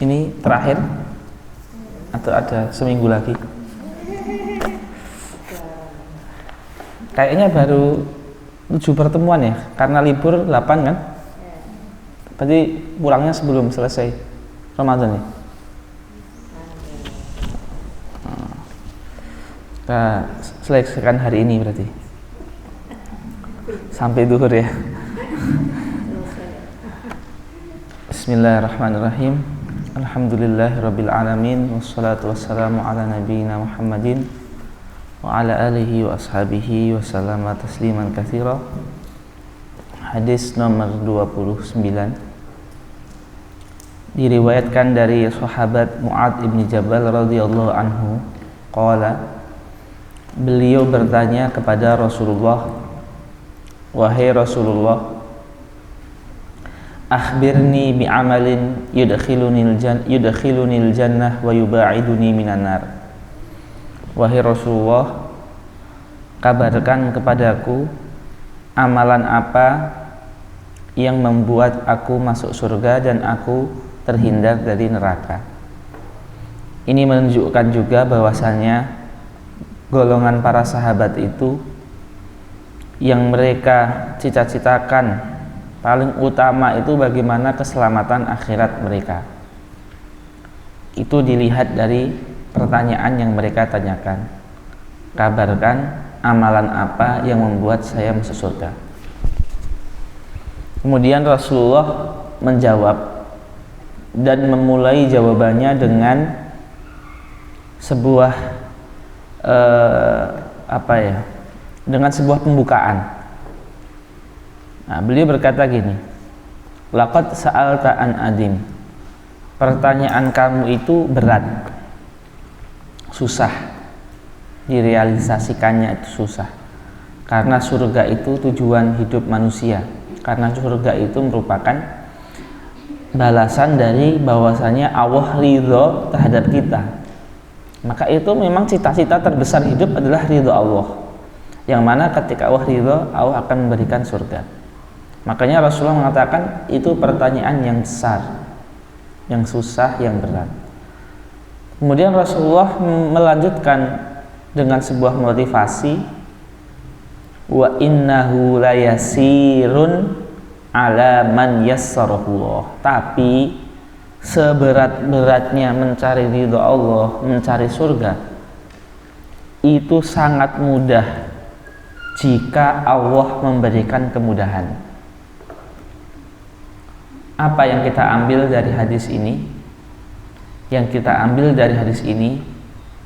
Ini terakhir atau ada seminggu lagi? Kayaknya baru 7 pertemuan ya, karena libur 8 kan? Berarti pulangnya sebelum selesai Ramadan ya? Kita selesaikan hari ini berarti sampai duhur ya. Bismillahirrahmanirrahim. Alhamdulillahirabbil alamin, wassalatu wassalamu ala nabiyyina Muhammadin wa ala alihi wa ashabihi wa sallama tasliman katsira. Hadis nomor 29 diriwayatkan dari sahabat Mu'adz bin Jabal radhiyallahu anhu qala, beliau bertanya kepada Rasulullah, wahai Rasulullah, akhbirni bi'amalin yudkhilunil jannah wa yuba'iduni minan nar. Wahai Rasulullah, kabarkan kepadaku amalan apa yang membuat aku masuk surga dan aku terhindar dari neraka. Ini menunjukkan juga bahwasannya golongan para sahabat itu yang mereka cita-citakan paling utama itu bagaimana keselamatan akhirat mereka. Itu dilihat dari pertanyaan yang mereka tanyakan. Kabarkan amalan apa yang membuat saya masuk surga. Kemudian Rasulullah menjawab dan memulai jawabannya dengan sebuah dengan sebuah pembukaan. Nah, beliau berkata gini, laqad sa'alta an adim. Pertanyaan kamu itu berat, susah, direalisasikannya itu susah. Karena surga itu tujuan hidup manusia. Karena surga itu merupakan balasan dari bahwasanya Allah ridho terhadap kita. Maka itu memang cita-cita terbesar hidup adalah ridho Allah. Yang mana ketika Allah ridho, Allah akan memberikan surga. Makanya Rasulullah mengatakan itu pertanyaan yang besar, yang susah, yang berat. Kemudian Rasulullah melanjutkan dengan sebuah motivasi, wa innahu layasirun ala man yassarahullah. Tapi seberat-beratnya mencari ridho Allah, mencari surga, itu sangat mudah jika Allah memberikan kemudahan. Apa yang kita ambil dari hadis ini? Yang kita ambil dari hadis ini,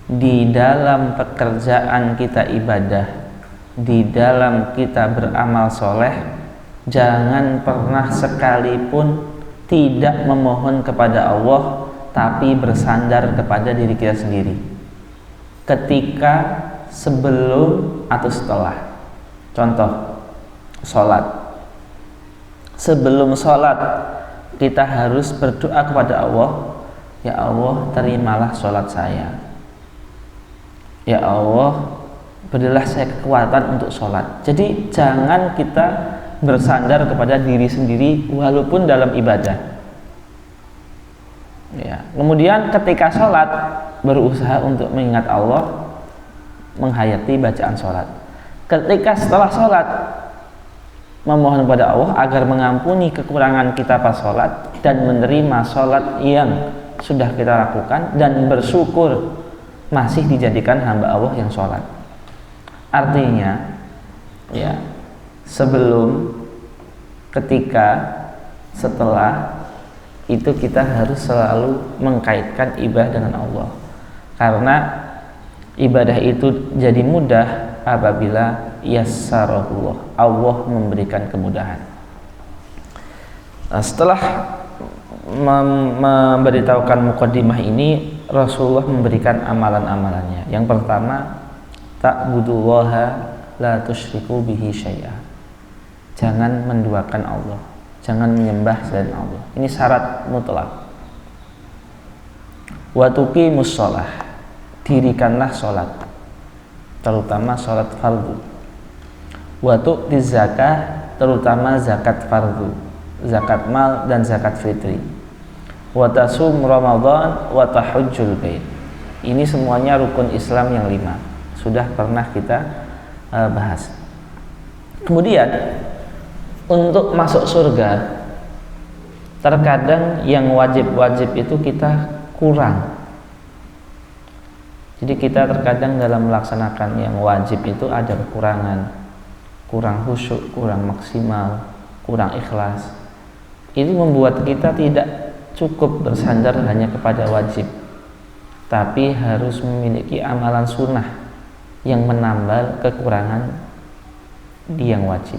di dalam pekerjaan kita ibadah, di dalam kita beramal soleh, jangan pernah sekalipun tidak memohon kepada Allah, tapi bersandar kepada diri kita sendiri. Ketika, sebelum, atau setelah. Contoh, sholat. Sebelum sholat, kita harus berdoa kepada Allah, ya Allah, terimalah sholat saya. Ya Allah, berilah saya kekuatan untuk sholat. Jadi jangan kita bersandar kepada diri sendiri walaupun dalam ibadah. Ya. Kemudian ketika sholat, berusaha untuk mengingat Allah, menghayati bacaan sholat. Ketika setelah sholat, memohon kepada Allah agar mengampuni kekurangan kita pas sholat dan menerima sholat yang sudah kita lakukan dan bersyukur masih dijadikan hamba Allah yang sholat. Artinya, ya, sebelum, ketika, setelah, itu kita harus selalu mengkaitkan ibadah dengan Allah. Karena ibadah itu jadi mudah apabila yassarahullah, Allah memberikan kemudahan. Nah, setelah memberitahukan muqaddimah ini, Rasulullah memberikan amalan-amalannya. Yang pertama, ta'budullaha la tusyriku bihi syai'a. Jangan menduakan Allah, jangan menyembah selain Allah. Ini syarat mutlak. Wa tuqimus shalah, dirikanlah salat, terutama salat fardu. Wa tu'tiz zakah, terutama zakat fardu, zakat mal dan zakat fitri. wa tasum Ramadan, wa tahujjul bait. Ini semuanya rukun Islam yang 5. Sudah pernah kita bahas. Kemudian untuk masuk surga, terkadang yang wajib-wajib itu kita kurang. Jadi kita terkadang dalam melaksanakan yang wajib itu ada kekurangan, kurang khusyuk, kurang maksimal, kurang ikhlas. Ini membuat kita tidak cukup bersandar hanya kepada wajib, tapi harus memiliki amalan sunnah yang menambal kekurangan di yang wajib.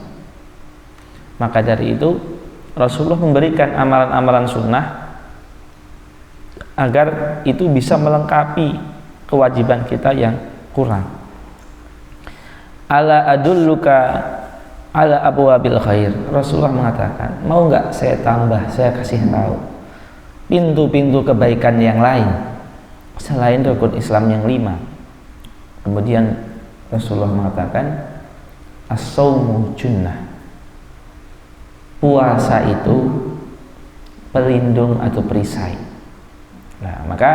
Maka dari itu Rasulullah memberikan amalan-amalan sunnah agar itu bisa melengkapi kewajiban kita yang kurang. Ala adulluka ala abwabil khair. Rasulullah mengatakan, mau enggak saya tambah, saya kasih tahu pintu-pintu kebaikan yang lain selain rukun Islam yang 5. Kemudian Rasulullah mengatakan, as-saumu junnah. Puasa itu pelindung atau perisai. Nah, maka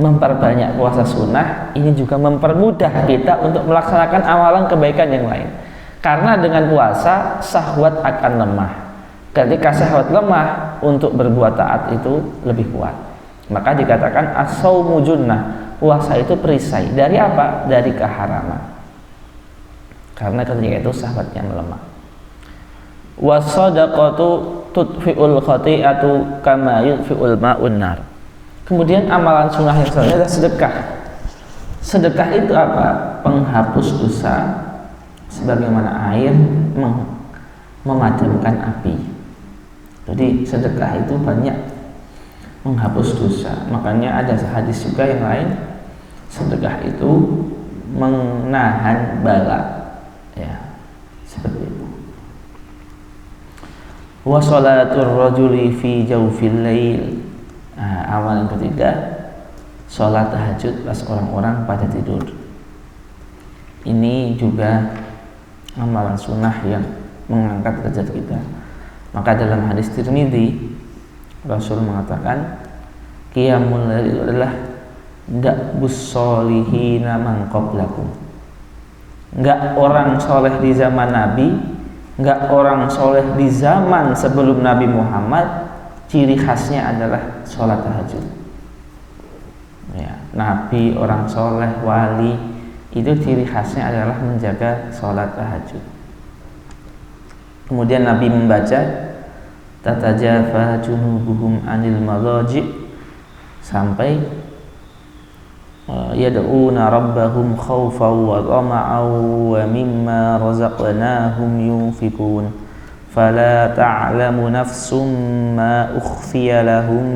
memperbanyak puasa sunnah ini juga mempermudah kita untuk melaksanakan amalan kebaikan yang lain. Karena dengan puasa syahwat akan lemah. Ketika syahwat lemah, untuk berbuat taat itu lebih kuat. Maka dikatakan as-saumu junnah. Puasa itu perisai. Dari apa? Dari keharaman. Karena ketika itu syahwatnya melemah. Was-shadaqatu tudfi'ul khati'atu kama yudfi'ul ma'un nar. Kemudian amalan sunnah yang selanjutnya adalah sedekah. Sedekah itu apa? Penghapus dosa, sebagaimana air memadamkan api. Jadi sedekah itu banyak menghapus dosa. Makanya ada hadis juga yang lain, sedekah itu menahan bala. Ya, seperti itu. Wa sholatur rajuli fi jawfil lail. Nah, amal yang ketiga, sholat tahajud pas orang-orang pada tidur. Ini juga amalan sunnah yang mengangkat derajat kita. Maka dalam hadis Tirmidzi, Rasul mengatakan, qiyamul lail itu adalah da'bus solihina man qablakum. Enggak orang soleh di zaman Nabi, enggak orang soleh di zaman sebelum Nabi Muhammad, ciri khasnya adalah sholat tahajud. Ya, Nabi, orang soleh, wali, itu ciri khasnya adalah menjaga sholat tahajud. Kemudian Nabi membaca tatajafa junubuhum anil madaji sampai yad'una rabbahum khawfan wa tama'an wa mimma razaqnahum yunfikun fala ta'lamu nafsum ma ukhfiya lahum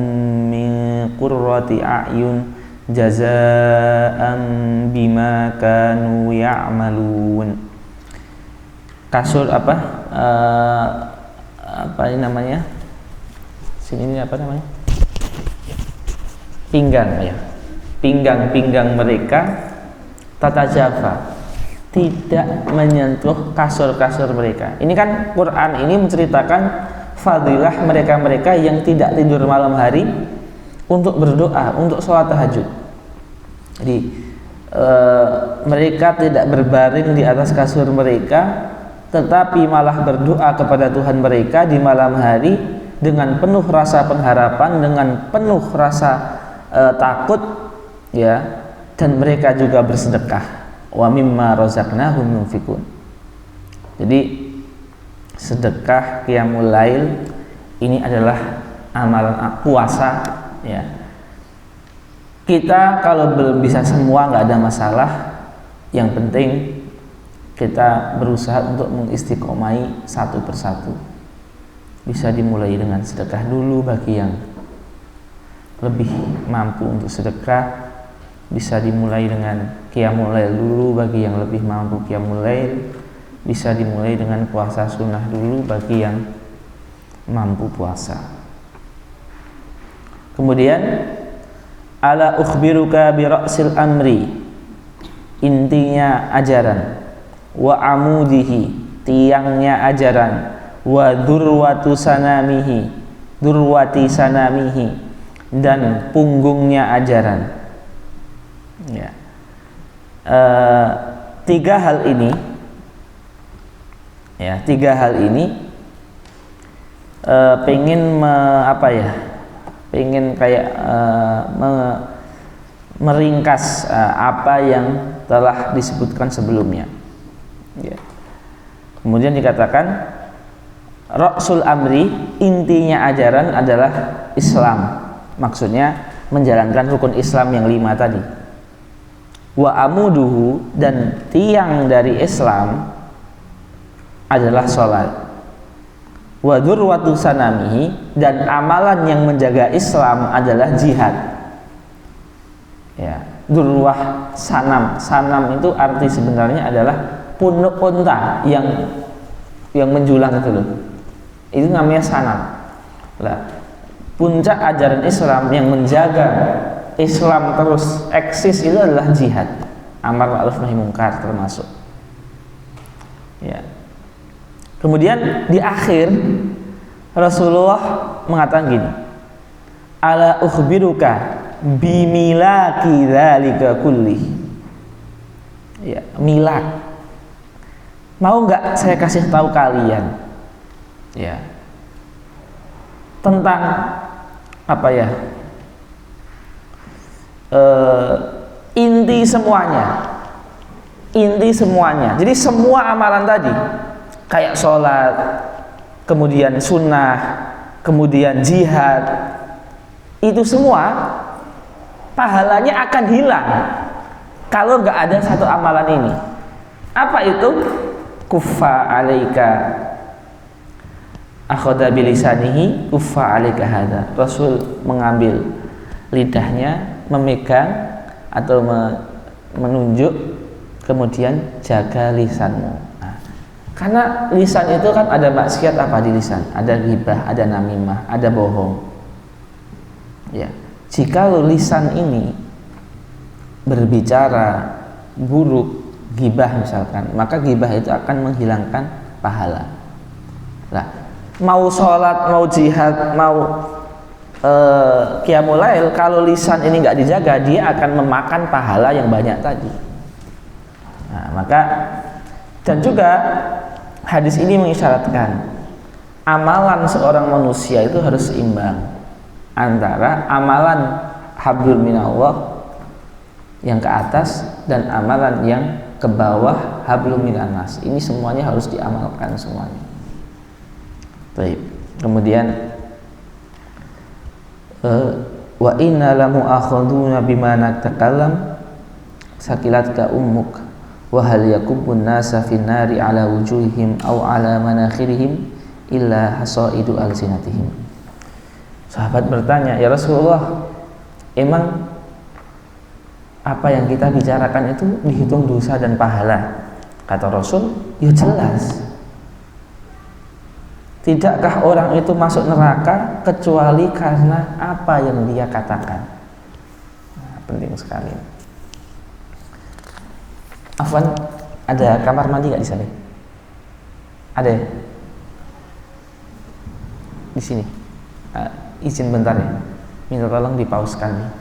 min qurrati a'yun jazaa'an bima kanu ya'malun. Kasur apa ini namanya? Sini ini apa namanya? Pinggang ya. Pinggang-pinggang mereka tatajafa, tidak menyentuh kasur-kasur mereka. Ini kan Quran ini menceritakan fadilah mereka-mereka yang tidak tidur malam hari untuk berdoa, untuk sholat tahajud. Jadi mereka tidak berbaring di atas kasur mereka, tetapi malah berdoa kepada Tuhan mereka di malam hari dengan penuh rasa pengharapan, dengan penuh rasa takut, ya, dan mereka juga bersedekah. Wa mimma razaqnahum yunfikun. Jadi sedekah qiyamul lail ini adalah amalan puasa, ya. Kita kalau belum bisa semua nggak ada masalah. Yang penting kita berusaha untuk mengistiqomai satu persatu. Bisa dimulai dengan sedekah dulu bagi yang lebih mampu untuk sedekah. Bisa dimulai dengan qiyamul lail dulu bagi yang lebih mampu qiyamul lail. Bisa dimulai dengan puasa sunnah dulu bagi yang mampu puasa. Kemudian ala ukhbiruka bi ra'sil amri, intinya ajaran, wa amudihi, tiangnya ajaran, wa durwati sanamihi, dan punggungnya ajaran. Ya. Tiga hal ini pengen kayak meringkas apa yang telah disebutkan sebelumnya. Ya. Kemudian dikatakan Ra'sul amri, intinya ajaran adalah Islam. Maksudnya menjalankan rukun Islam yang 5 tadi. Wa amuduhu, dan tiang dari Islam adalah sholat. Wa dzurwatu sanamihi, dan amalan yang menjaga Islam adalah jihad. Ya, dzurwah sanam. Sanam itu arti sebenarnya adalah punuk unta yang menjulang itu loh. Itu namanya sanam. Lah, puncak ajaran Islam yang menjaga Islam terus eksis itu adalah jihad, amar ma'ruf nahi munkar termasuk. Ya. Kemudian di akhir Rasulullah mengatakan gini, ala ukhbiruka bimilaki dzalika kulli. Ya, milak. Mau nggak saya kasih tahu kalian? Ya. Tentang apa ya? Inti semuanya. Jadi semua amalan tadi, kayak sholat, kemudian sunnah, kemudian jihad, itu semua pahalanya akan hilang kalau nggak ada satu amalan ini. Apa itu? Kuffa alaika akhoda bilisanihi kuffa alaika hada. Rasul mengambil lidahnya, memegang atau menunjuk, kemudian jaga lisanmu. Nah, karena lisan itu kan ada maksiat apa di lisan? Ada ghibah, ada namimah, ada bohong. Ya, jika lisan ini berbicara buruk, ghibah misalkan, maka ghibah itu akan menghilangkan pahala. Nah, mau sholat, mau jihad, mau qiyamul lail, kalau lisan ini nggak dijaga, dia akan memakan pahala yang banyak tadi. Nah, maka dan juga hadis ini mengisyaratkan amalan seorang manusia itu harus seimbang antara amalan hablum minallah yang ke atas dan amalan yang ke bawah hablum minan nas. Ini semuanya harus diamalkan semuanya. Baik. Kemudian wa inna lamu akhaduna bima natakallam sakilatka ummuk wa hal yakubun nasa fin nari ala wujuhihim aw ala manakhirihim illa hasaidu alsinatihim. Sahabat bertanya, ya Rasulullah, emang apa yang kita bicarakan itu dihitung dosa dan pahala? Kata Rasul, ya jelas. Tidakkah orang itu masuk neraka kecuali karena apa yang dia katakan? Nah, penting sekali. Afwan, ada kamar mandi nggak di sana? Ada ya? Di sini. Izin bentar ya. Minta tolong dipauskan.